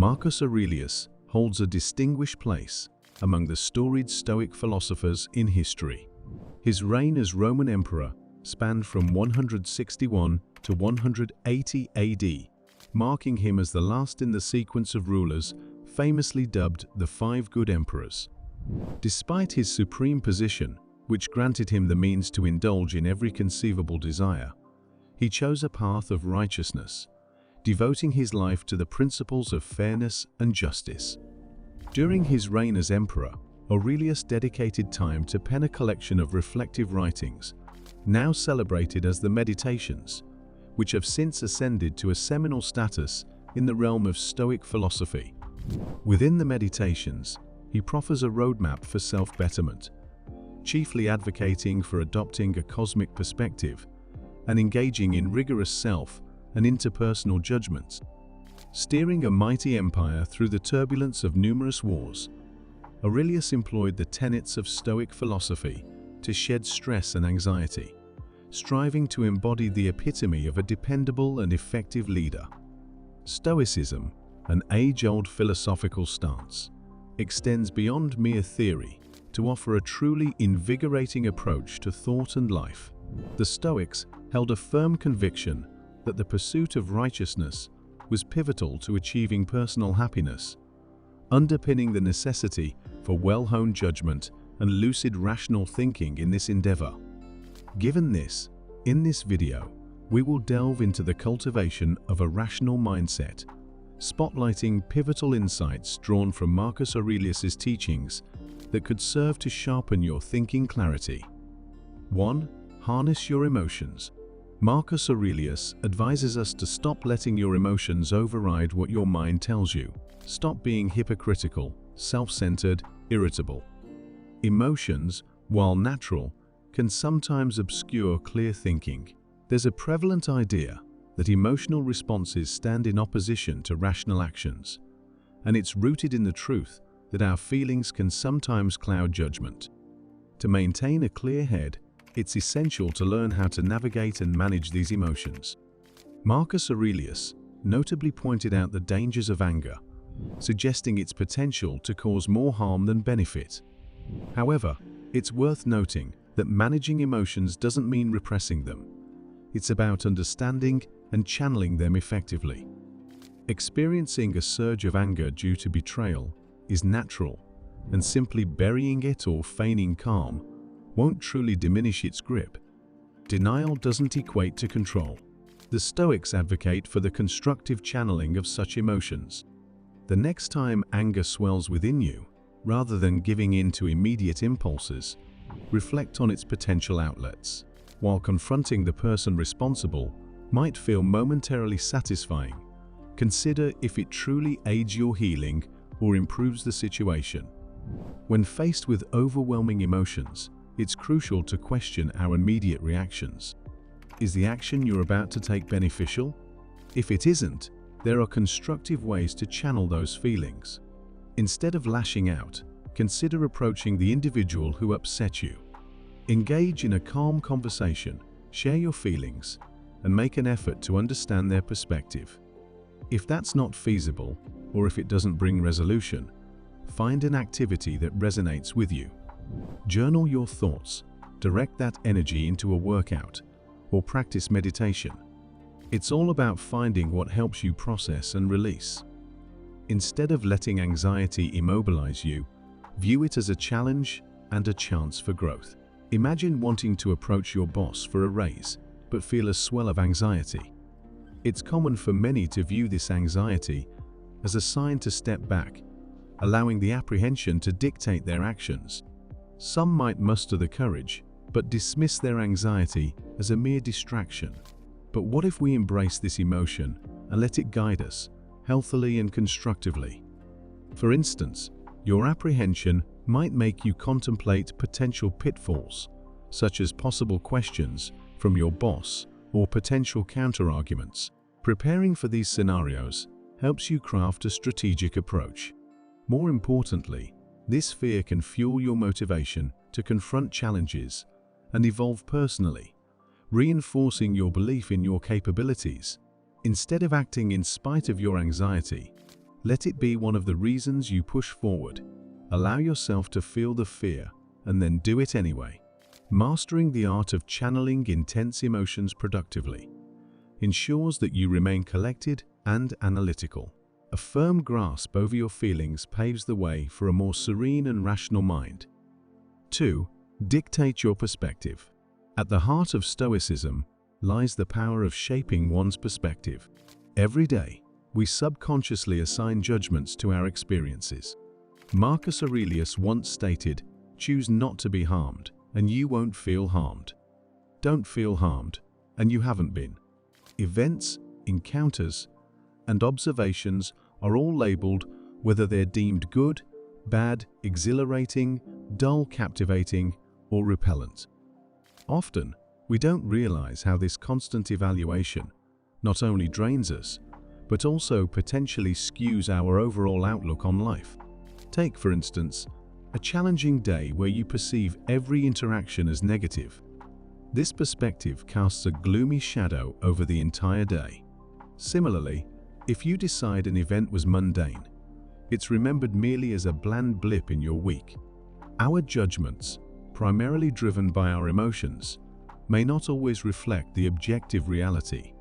Marcus Aurelius holds a distinguished place among the storied Stoic philosophers in history. His reign as Roman emperor spanned from 161 to 180 AD, marking him as the last in the sequence of rulers famously dubbed the Five Good Emperors. Despite his supreme position, which granted him the means to indulge in every conceivable desire, he chose a path of righteousness, devoting his life to the principles of fairness and justice. During his reign as emperor, Aurelius dedicated time to pen a collection of reflective writings, now celebrated as the Meditations, which have since ascended to a seminal status in the realm of Stoic philosophy. Within the Meditations, he proffers a roadmap for self-betterment, chiefly advocating for adopting a cosmic perspective and engaging in rigorous self and interpersonal judgments. Steering a mighty empire through the turbulence of numerous wars, Aurelius employed the tenets of Stoic philosophy to shed stress and anxiety, striving to embody the epitome of a dependable and effective leader. Stoicism, an age-old philosophical stance, extends beyond mere theory to offer a truly invigorating approach to thought and life. The Stoics held a firm conviction that the pursuit of righteousness was pivotal to achieving personal happiness, underpinning the necessity for well-honed judgment and lucid rational thinking in this endeavor. Given this, in this video, we will delve into the cultivation of a rational mindset, spotlighting pivotal insights drawn from Marcus Aurelius's teachings that could serve to sharpen your thinking clarity. 1. Harness your emotions. Marcus Aurelius advises us to stop letting your emotions override what your mind tells you. Stop being hypocritical, self-centered, irritable. Emotions, while natural, can sometimes obscure clear thinking. There's a prevalent idea that emotional responses stand in opposition to rational actions, and it's rooted in the truth that our feelings can sometimes cloud judgment. To maintain a clear head, it's essential to learn how to navigate and manage these emotions. Marcus Aurelius notably pointed out the dangers of anger, suggesting its potential to cause more harm than benefit. However, it's worth noting that managing emotions doesn't mean repressing them. It's about understanding and channeling them effectively. Experiencing a surge of anger due to betrayal is natural, and simply burying it or feigning calm won't truly diminish its grip. Denial doesn't equate to control. The Stoics advocate for the constructive channeling of such emotions. The next time anger swells within you, rather than giving in to immediate impulses, reflect on its potential outlets. While confronting the person responsible might feel momentarily satisfying, consider if it truly aids your healing or improves the situation. When faced with overwhelming emotions, it's crucial to question our immediate reactions. Is the action you're about to take beneficial? If it isn't, there are constructive ways to channel those feelings. Instead of lashing out, consider approaching the individual who upset you. Engage in a calm conversation, share your feelings, and make an effort to understand their perspective. If that's not feasible, or if it doesn't bring resolution, find an activity that resonates with you. Journal your thoughts, direct that energy into a workout, or practice meditation. It's all about finding what helps you process and release. Instead of letting anxiety immobilize you, view it as a challenge and a chance for growth. Imagine wanting to approach your boss for a raise, but feel a swell of anxiety. It's common for many to view this anxiety as a sign to step back, allowing the apprehension to dictate their actions. Some might muster the courage, but dismiss their anxiety as a mere distraction. But what if we embrace this emotion and let it guide us, healthily and constructively? For instance, your apprehension might make you contemplate potential pitfalls, such as possible questions from your boss or potential counterarguments. Preparing for these scenarios helps you craft a strategic approach. More importantly, this fear can fuel your motivation to confront challenges and evolve personally, reinforcing your belief in your capabilities. Instead of acting in spite of your anxiety, Let it be one of the reasons you push forward. Allow yourself to feel the fear and then do it anyway. Mastering the art of channeling intense emotions productively ensures that you remain collected and analytical. A firm grasp over your feelings paves the way for a more serene and rational mind. 2. Dictate your perspective. At the heart of Stoicism lies the power of shaping one's perspective. Every day, we subconsciously assign judgments to our experiences. Marcus Aurelius once stated, "Choose not to be harmed, and you won't feel harmed." Don't feel harmed, and you haven't been. Events, encounters, and observations are all labeled, whether they're deemed good, bad, exhilarating, dull, captivating, or repellent. Often, we don't realize how this constant evaluation not only drains us, but also potentially skews our overall outlook on life. Take, for instance, a challenging day where you perceive every interaction as negative. This perspective casts a gloomy shadow over the entire day. Similarly, if you decide an event was mundane, it's remembered merely as a bland blip in your week. Our judgments, primarily driven by our emotions, may not always reflect the objective reality.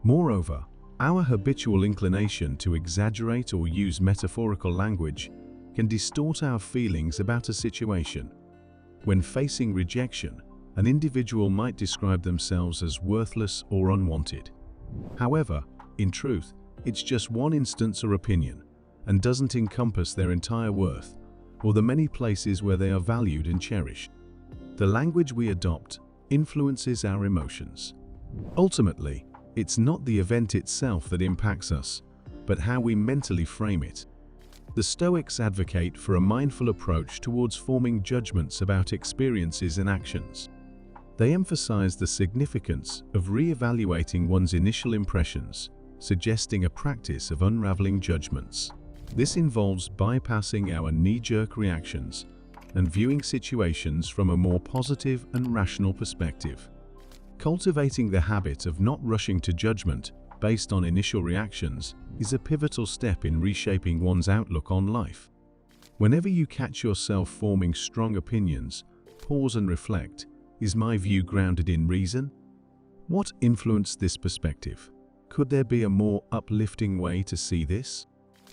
Moreover, our habitual inclination to exaggerate or use metaphorical language can distort our feelings about a situation. When facing rejection, an individual might describe themselves as worthless or unwanted. However, in truth, it's just one instance or opinion, and doesn't encompass their entire worth, or the many places where they are valued and cherished. The language we adopt influences our emotions. Ultimately, it's not the event itself that impacts us, but how we mentally frame it. The Stoics advocate for a mindful approach towards forming judgments about experiences and actions. They emphasize the significance of re-evaluating one's initial impressions, suggesting a practice of unraveling judgments. This involves bypassing our knee-jerk reactions and viewing situations from a more positive and rational perspective. Cultivating the habit of not rushing to judgment based on initial reactions is a pivotal step in reshaping one's outlook on life. Whenever you catch yourself forming strong opinions, pause and reflect. Is my view grounded in reason? What influenced this perspective? Could there be a more uplifting way to see this?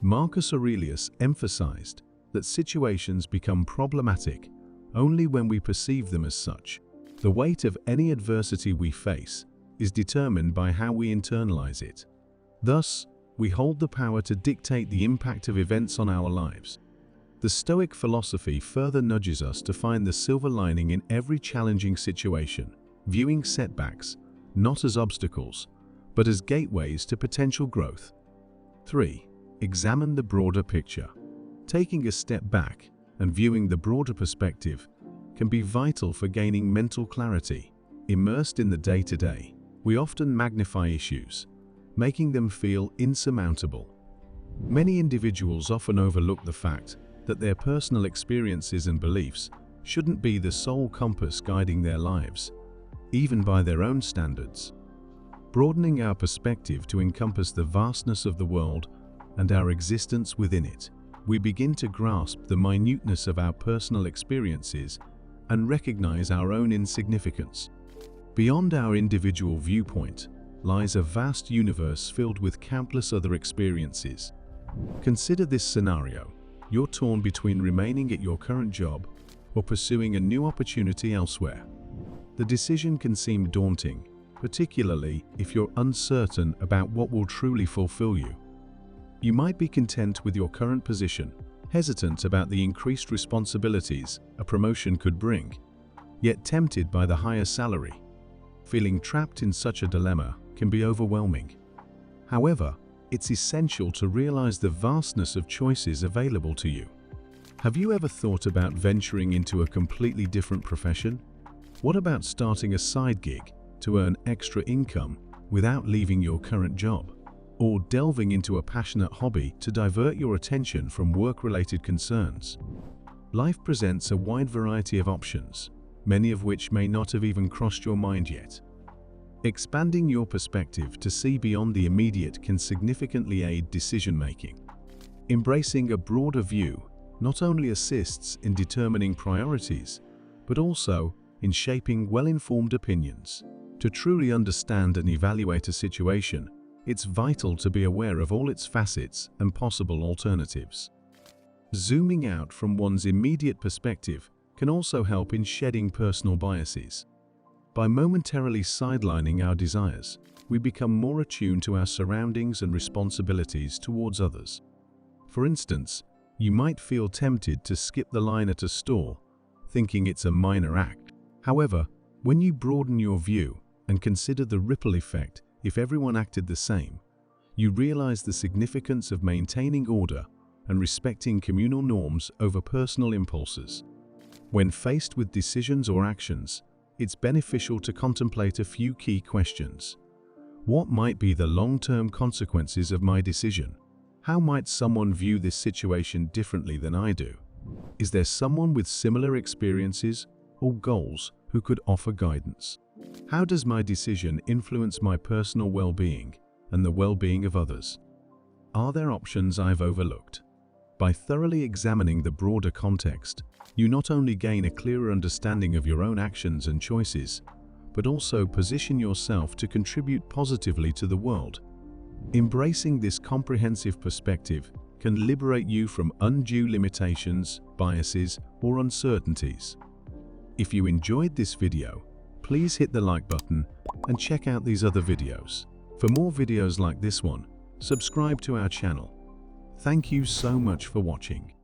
Marcus Aurelius emphasized that situations become problematic only when we perceive them as such. The weight of any adversity we face is determined by how we internalize it. Thus, we hold the power to dictate the impact of events on our lives. The Stoic philosophy further nudges us to find the silver lining in every challenging situation, viewing setbacks not as obstacles, but as gateways to potential growth. 3. Examine the broader picture. Taking a step back and viewing the broader perspective can be vital for gaining mental clarity. Immersed in the day-to-day, we often magnify issues, making them feel insurmountable. Many individuals often overlook the fact that their personal experiences and beliefs shouldn't be the sole compass guiding their lives, even by their own standards. Broadening our perspective to encompass the vastness of the world and our existence within it, we begin to grasp the minuteness of our personal experiences and recognize our own insignificance. Beyond our individual viewpoint lies a vast universe filled with countless other experiences. Consider this scenario. You're torn between remaining at your current job or pursuing a new opportunity elsewhere. The decision can seem daunting, particularly if you're uncertain about what will truly fulfill you. You might be content with your current position, hesitant about the increased responsibilities a promotion could bring, yet tempted by the higher salary. Feeling trapped in such a dilemma can be overwhelming. However, it's essential to realize the vastness of choices available to you. Have you ever thought about venturing into a completely different profession? What about starting a side gig to earn extra income without leaving your current job? Or delving into a passionate hobby to divert your attention from work-related concerns? Life presents a wide variety of options, many of which may not have even crossed your mind yet. Expanding your perspective to see beyond the immediate can significantly aid decision-making. Embracing a broader view not only assists in determining priorities, but also in shaping well-informed opinions. To truly understand and evaluate a situation, it's vital to be aware of all its facets and possible alternatives. Zooming out from one's immediate perspective can also help in shedding personal biases. By momentarily sidelining our desires, we become more attuned to our surroundings and responsibilities towards others. For instance, you might feel tempted to skip the line at a store, thinking it's a minor act. However, when you broaden your view and consider the ripple effect if everyone acted the same, you realize the significance of maintaining order and respecting communal norms over personal impulses. When faced with decisions or actions, it's beneficial to contemplate a few key questions. What might be the long-term consequences of my decision? How might someone view this situation differently than I do? Is there someone with similar experiences or goals who could offer guidance? How does my decision influence my personal well-being and the well-being of others? Are there options I've overlooked? By thoroughly examining the broader context, you not only gain a clearer understanding of your own actions and choices, but also position yourself to contribute positively to the world. Embracing this comprehensive perspective can liberate you from undue limitations, biases, or uncertainties. If you enjoyed this video, please hit the like button and check out these other videos. For more videos like this one, subscribe to our channel. Thank you so much for watching.